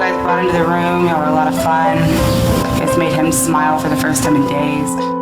guys brought into the room. Y'all were a lot of fun. You guys made him smile for the first time in days.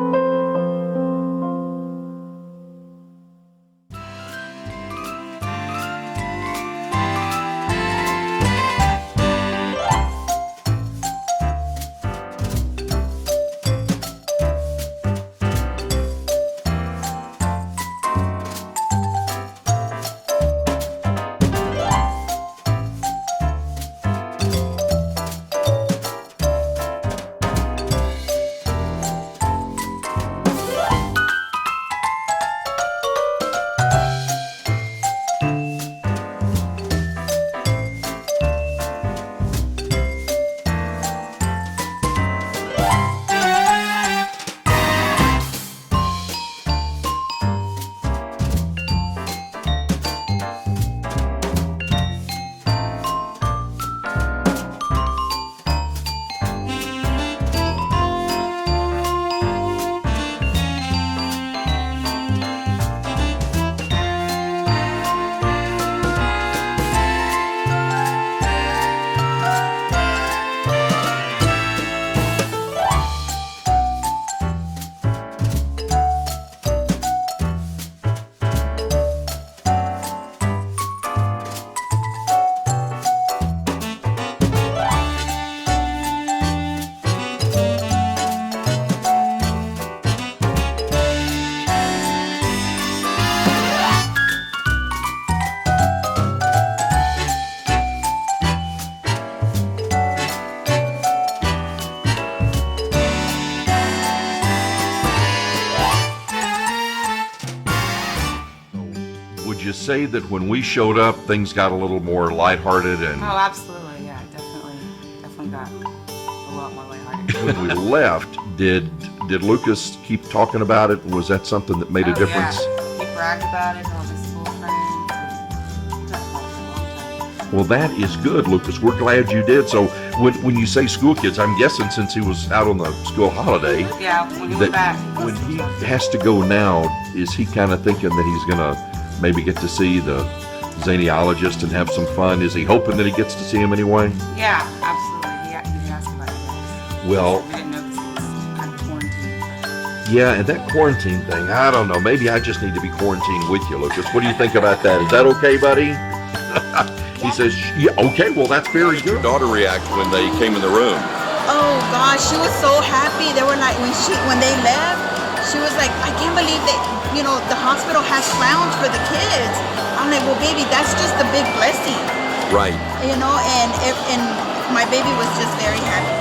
Would you say that when we showed up, things got a little more lighthearted and Oh, absolutely, yeah, definitely got a lot more lighthearted. when we left, did Lucas keep talking about it? Was that something that made a difference? Yeah. He bragged about it to all his school friends. And that's for a long time. Well, that is good, Lucas. We're glad you did. So when you say school kids, I'm guessing since he was out on the school holiday, Yeah, when he went back. when he has to go now, is he kind of thinking that he's going to maybe get to see the Zanyologist and have some fun? Is he hoping that he gets to see him anyway? Yeah, absolutely. He asked about it. Well, We didn't know this was kind of quarantine. yeah, and that quarantine thing, I don't know. Maybe I just need to be quarantined with you, Lucas. What do you think about that? Is that okay, buddy? He says, yeah, okay, well, that's very good. Daughter react when they came in the room? Oh gosh, she was so happy. They were like, when they left, she was like, I can't believe that, the hospital has clowns for the kids. I'm like, well, baby, that's just a big blessing. Right. And my baby was just very happy.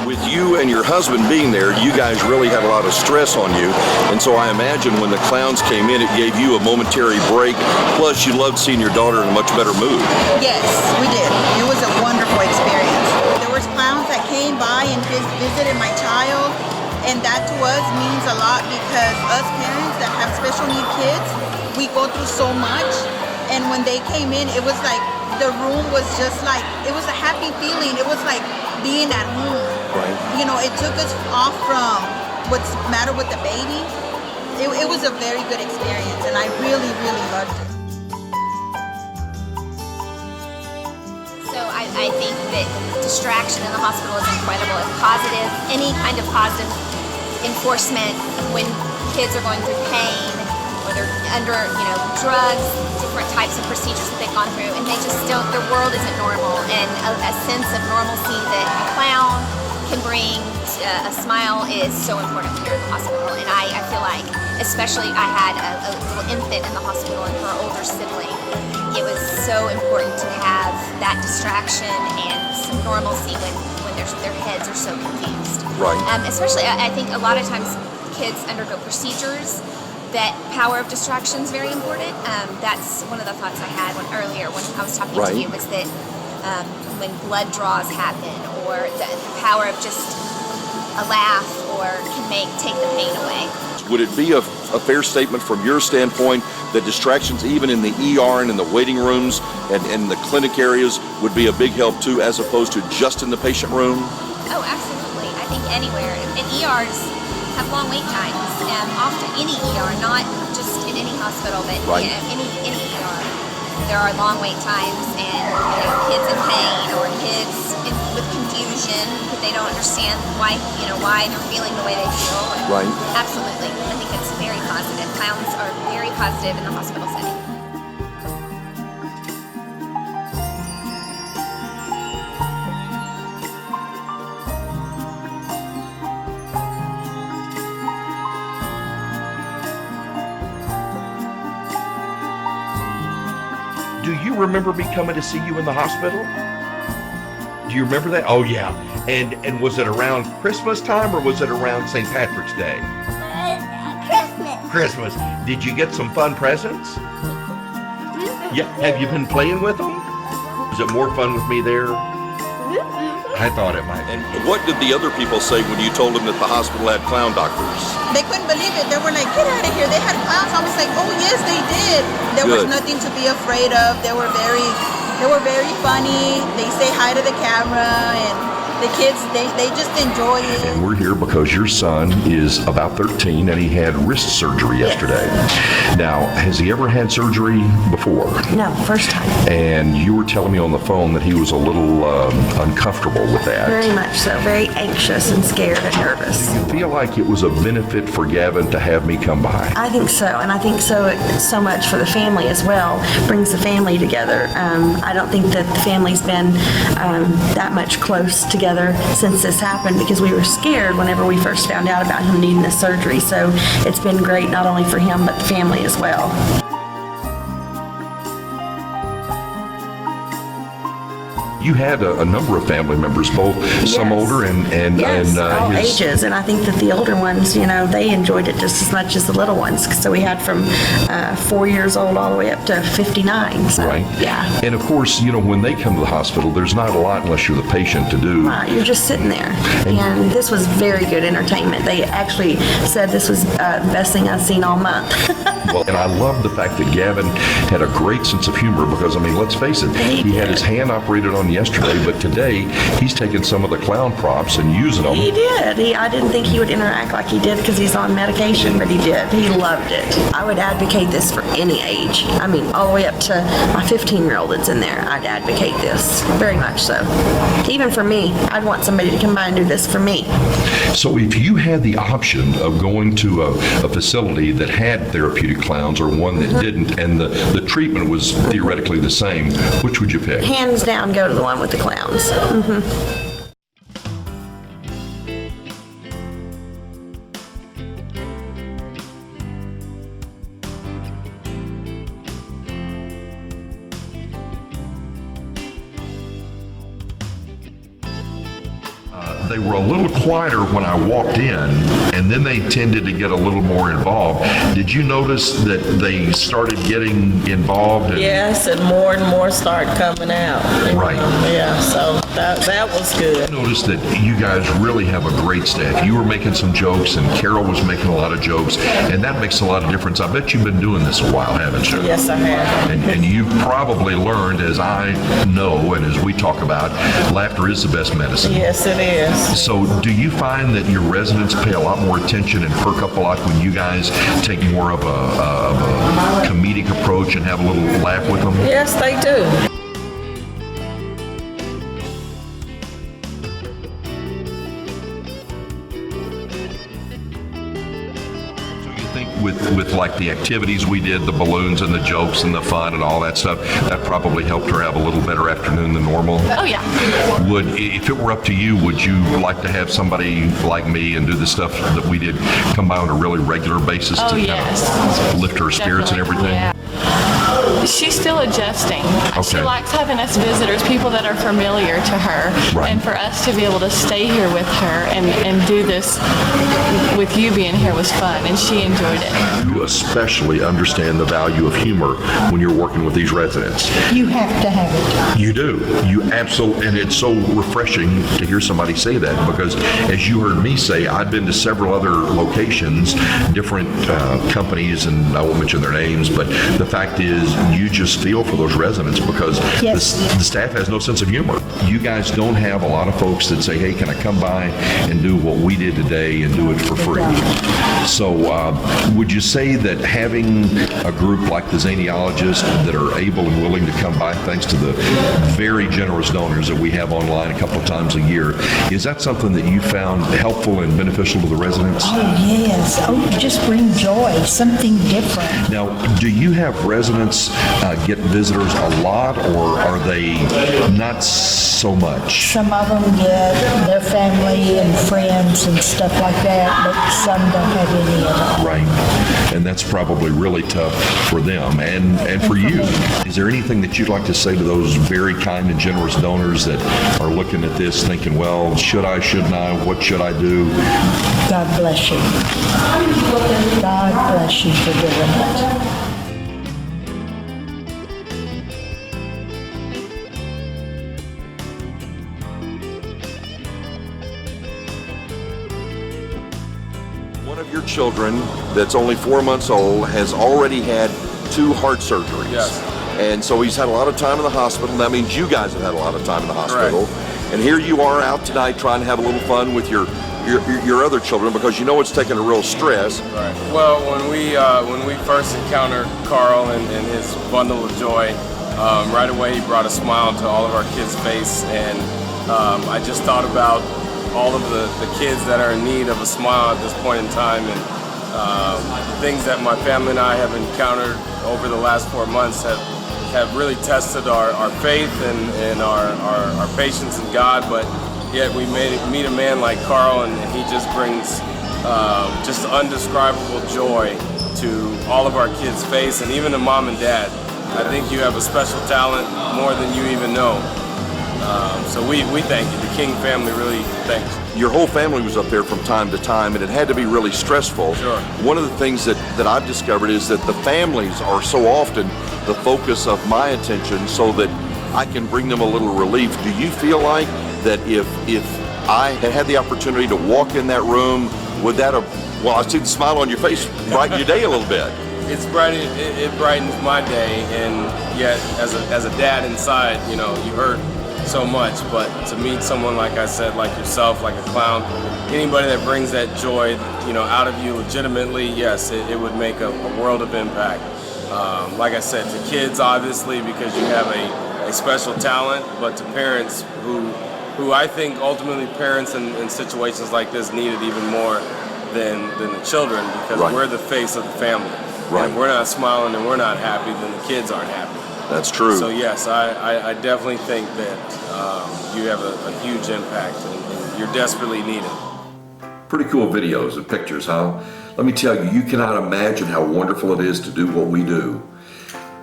With you and your husband being there, you guys really had a lot of stress on you. And so I imagine when the clowns came in, it gave you a momentary break. Plus, you loved seeing your daughter in a much better mood. Yes, we did. It was a wonderful experience. There was clowns that came by and visited my child. And that to us means a lot because us parents that have special need kids, we go through so much. And when they came in, it was like the room was just like, it was a happy feeling. It was like being at home. Right. It took us off from what's the matter with the baby. It was a very good experience, and I really, really loved it. So I think that distraction in the hospital is incredible. It's positive, any kind of positive enforcement when kids are going through pain or they're under, drugs, different types of procedures that they've gone through, and they just don't, their world isn't normal, and a sense of normalcy that a clown can bring a smile is so important here in the hospital. And I feel like, especially I had a little infant in the hospital and her older sibling, it was so important to have that distraction and some normalcy when their heads are so confused. Right. Especially, I think a lot of times kids undergo procedures. That power of distraction is very important. That's one of the thoughts I had earlier when I was talking to you, was that when blood draws happen, or the power of just a laugh, or can take the pain away. Would it be a fair statement from your standpoint that distractions even in the ER and in the waiting rooms and the clinic areas would be a big help too, as opposed to just in the patient room? Oh, absolutely. I think anywhere. And ERs have long wait times. Often any ER, not just in any hospital, but right. Any ER. there are long wait times, and kids in pain or kids with confusion because they don't understand why they're feeling the way they feel. Right. Absolutely, I think it's very positive. Clowns are very positive in the hospital setting. Do you remember me coming to see you in the hospital? Do you remember that? Oh yeah. And was it around Christmas time or was it around St. Patrick's Day? Christmas. Did you get some fun presents? Yeah. Have you been playing with them? Was it more fun with me there? I thought it might. And what did the other people say when you told them that the hospital had clown doctors? They couldn't believe it. They were like, get out of here. They had clowns. I was like, oh yes, they did. There was Good. nothing to be afraid of. They were very funny. They say hi to the camera, and the kids, they just enjoy it. And we're here because your son is about 13 and he had wrist surgery yesterday. Now, has he ever had surgery before? No, first time. And you were telling me on the phone that he was a little uncomfortable with that. Very much so. Very anxious and scared and nervous. Do you feel like it was a benefit for Gavin to have me come by? I think so, and I think so much for the family as well. Brings the family together. I don't think that the family's been that much close together since this happened because we were scared whenever we first found out about him needing this surgery. So it's been great not only for him but the family as well. You had a number of family members, both some older and yes, all his ages, and I think that the older ones, they enjoyed it just as much as the little ones. So we had from 4 years old all the way up to 59. So, right. Yeah. And of course, when they come to the hospital, there's not a lot unless you're the patient to do. Right, you're just sitting there. And this was very good entertainment. They actually said this was the best thing I've seen all month. Well, and I love the fact that Gavin had a great sense of humor because, let's face it, he had his hand operated on yesterday, but today he's taking some of the clown props and using them. He did. I didn't think he would interact like he did because he's on medication, but he did. He loved it. I would advocate this for any age. All the way up to my 15-year-old that's in there. I'd advocate this very much so. Even for me, I'd want somebody to come by and do this for me. So if you had the option of going to a facility that had therapeutic clowns or one that didn't, and the treatment was theoretically the same, which would you pick? Hands down, go to the one with the clowns. They were a little quieter when I walked in, and then they tended to get a little more involved. Did you notice that they started getting involved? Yes, and more start coming out. Right. Yeah, so that was good. I noticed that you guys really have a great staff. You were making some jokes, and Carol was making a lot of jokes, and that makes a lot of difference. I bet you've been doing this a while, haven't you? Yes, I have. And you've probably learned, as I know and as we talk about, laughter is the best medicine. Yes, it is. So do you find that your residents pay a lot more attention and perk up a lot when you guys take more of a comedic approach and have a little laugh with them? Yes, they do. With like the activities we did, the balloons and the jokes and the fun and all that stuff, that probably helped her have a little better afternoon than normal. Oh yeah. If it were up to you, would you like to have somebody like me and do the stuff that we did come by on a really regular basis to kind of lift her spirits and everything? Yeah. She's still adjusting. She Okay. likes having us visitors, people that are familiar to her. Right. And for us to be able to stay here with her and do this with you being here was fun, and she enjoyed it. You especially understand the value of humor when you're working with these residents. You have to have it. You do. You absolutely, and it's so refreshing to hear somebody say that because, as you heard me say, I've been to several other locations, different companies, and I won't mention their names, but the fact is, you just feel for those residents because Yes. the staff has no sense of humor. You guys don't have a lot of folks that say, hey, can I come by and do what we did today and do it for free? So would you say that having a group like the Zanyologists that are able and willing to come by, thanks to the very generous donors that we have online a couple of times a year, is that something that you found helpful and beneficial to the residents? Oh, yes. Oh, you just bring joy, something different. Now, do you have residents get visitors a lot, or are they not so much? Some of them get their family and friends and stuff like that, but some don't have any at all. Right. And that's probably really tough for them and for you. Is there anything that you'd like to say to those very kind and generous donors that are looking at this thinking, well, should I, shouldn't I, what should I do? God bless you. God bless you for doing it. One of your children that's only 4 months old has already had 2 heart surgeries. Yes. And so he's had a lot of time in the hospital. That means you guys have had a lot of time in the hospital. And here you are out tonight trying to have a little fun with your other children because you know it's taking a real stress. Right. Well, when we first encountered Carl and his bundle of joy, right away he brought a smile to all of our kids' face, and I just thought about all of the kids that are in need of a smile at this point in time, and the things that my family and I have encountered over the last 4 months have really tested our faith and our patience in God, but yet we meet a man like Carl, and he just brings just undescribable joy to all of our kids' face, and even to mom and dad. I think you have a special talent more than you even know. So we thank you. The King family really thanks you. Your whole family was up there from time to time, and it had to be really stressful. Sure. One of the things that I've discovered is that the families are so often the focus of my attention so that I can bring them a little relief. Do you feel like that if I had had the opportunity to walk in that room, would that have, well, I see the smile on your face, brighten your day a little bit? It brightens my day, and yet as a dad inside, you know, you hurt so much, but to meet someone, like I said, like yourself, like a clown, anybody that brings that joy, you know, out of you legitimately, yes, it would make a world of impact. Like I said, to kids, obviously, because you have a special talent, but to parents who I think ultimately parents in situations like this need it even more than the children, because Right. we're the face of the family. Right. And if we're not smiling and we're not happy, then the kids aren't happy. That's true. So yes, I definitely think that you have a huge impact, and you're desperately needed. Pretty cool videos and pictures, huh? Let me tell you, you cannot imagine how wonderful it is to do what we do.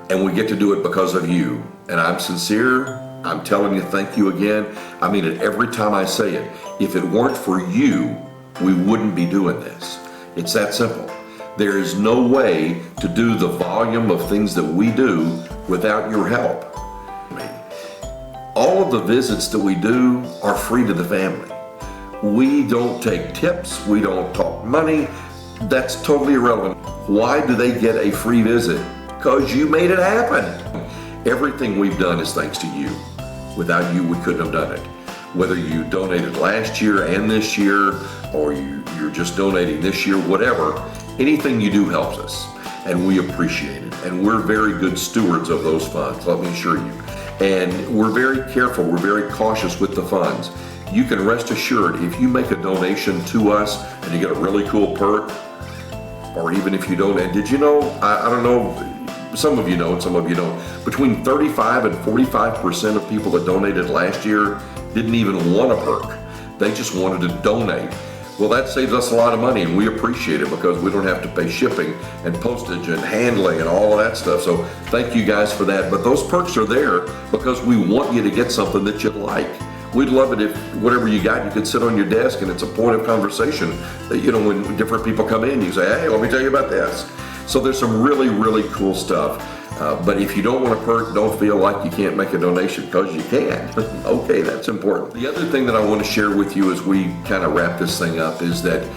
And we get to do it because of you. And I'm sincere. I'm telling you, thank you again. I mean it every time I say it. If it weren't for you, we wouldn't be doing this. It's that simple. There is no way to do the volume of things that we do without your help. All of the visits that we do are free to the family. We don't take tips, we don't talk money. That's totally irrelevant. Why do they get a free visit? Because you made it happen. Everything we've done is thanks to you. Without you, we couldn't have done it. Whether you donated last year and this year, or you're just donating this year, whatever, anything you do helps us, and we appreciate it. And we're very good stewards of those funds, let me assure you. And we're very careful, we're very cautious with the funds. You can rest assured, if you make a donation to us and you get a really cool perk, or even if you don't, and did you know, I don't know, some of you know and some of you don't, between 35 and 45% of people that donated last year didn't even want a perk. They just wanted to donate. Well, that saves us a lot of money, and we appreciate it because we don't have to pay shipping and postage and handling and all of that stuff. So thank you guys for that. But those perks are there because we want you to get something that you'd like. We'd love it if whatever you got, you could sit on your desk and it's a point of conversation that, you know, when different people come in, you say, hey, let me tell you about this. So there's some really, really cool stuff. But if you don't want a perk, don't feel like you can't make a donation, because you can. Okay, that's important. The other thing that I want to share with you as we kind of wrap this thing up is that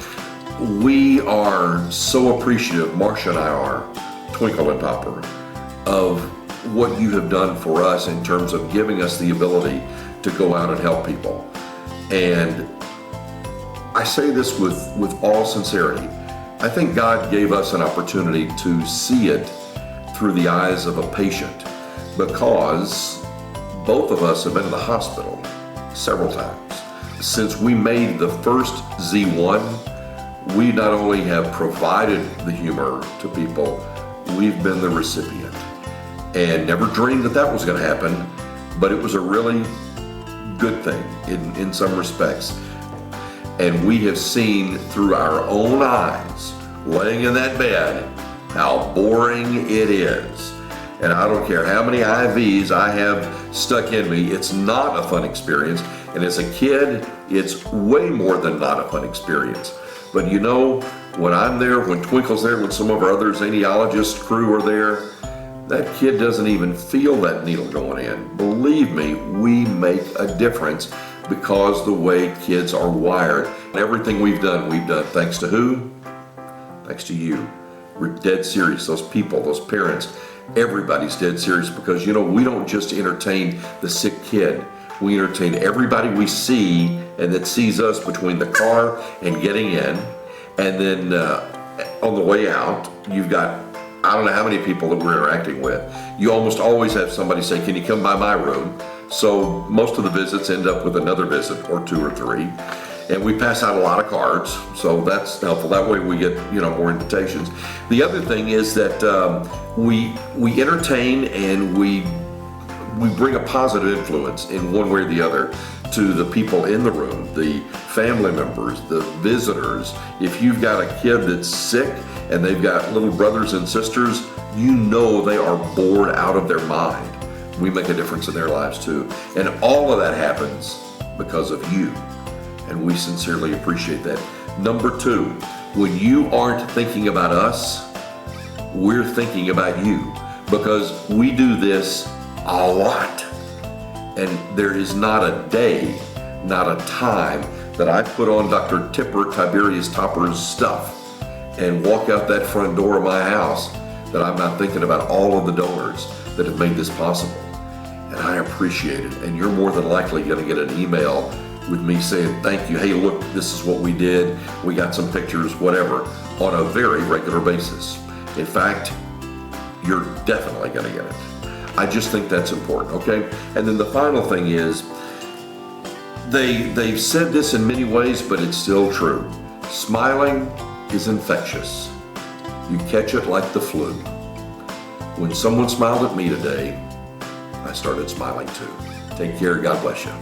we are so appreciative, Marcia and I are, Twinkle and Topper, of what you have done for us in terms of giving us the ability to go out and help people. And I say this with all sincerity. I think God gave us an opportunity to see it through the eyes of a patient, because both of us have been in the hospital several times. Since we made the first Z1, we not only have provided the humor to people, we've been the recipient. And never dreamed that that was going to happen, but it was a really good thing in some respects. And we have seen through our own eyes, laying in that bed, how boring it is. And I don't care how many IVs I have stuck in me, it's not a fun experience. And as a kid, it's way more than not a fun experience. But you know, when I'm there, when Twinkle's there, when some of our other Zanyologist crew are there, that kid doesn't even feel that needle going in. Believe me, we make a difference because the way kids are wired. Everything we've done thanks to who? Thanks to you. We're dead serious. Those people, those parents, everybody's dead serious, because you know, we don't just entertain the sick kid. We entertain everybody we see and that sees us between the car and getting in. And then on the way out, you've got, I don't know how many people that we're interacting with. You almost always have somebody say, can you come by my room? So most of the visits end up with another visit or two or three. And we pass out a lot of cards, so that's helpful. That way we get, you know, more invitations. The other thing is that we entertain and we bring a positive influence in one way or the other to the people in the room, the family members, the visitors. If you've got a kid that's sick and they've got little brothers and sisters, you know they are bored out of their mind. We make a difference in their lives too. And all of that happens because of you. And we sincerely appreciate that. Number two, when you aren't thinking about us, we're thinking about you, because we do this a lot. And there is not a day, not a time that I put on Dr. Tiberius Topper's stuff and walk out that front door of my house that I'm not thinking about all of the donors that have made this possible. And I appreciate it. And you're more than likely going to get an email with me saying, thank you, hey, look, this is what we did, we got some pictures, whatever, on a very regular basis. In fact, you're definitely going to get it. I just think that's important, okay? And then the final thing is, they've said this in many ways, but it's still true. Smiling is infectious. You catch it like the flu. When someone smiled at me today, I started smiling too. Take care, God bless you.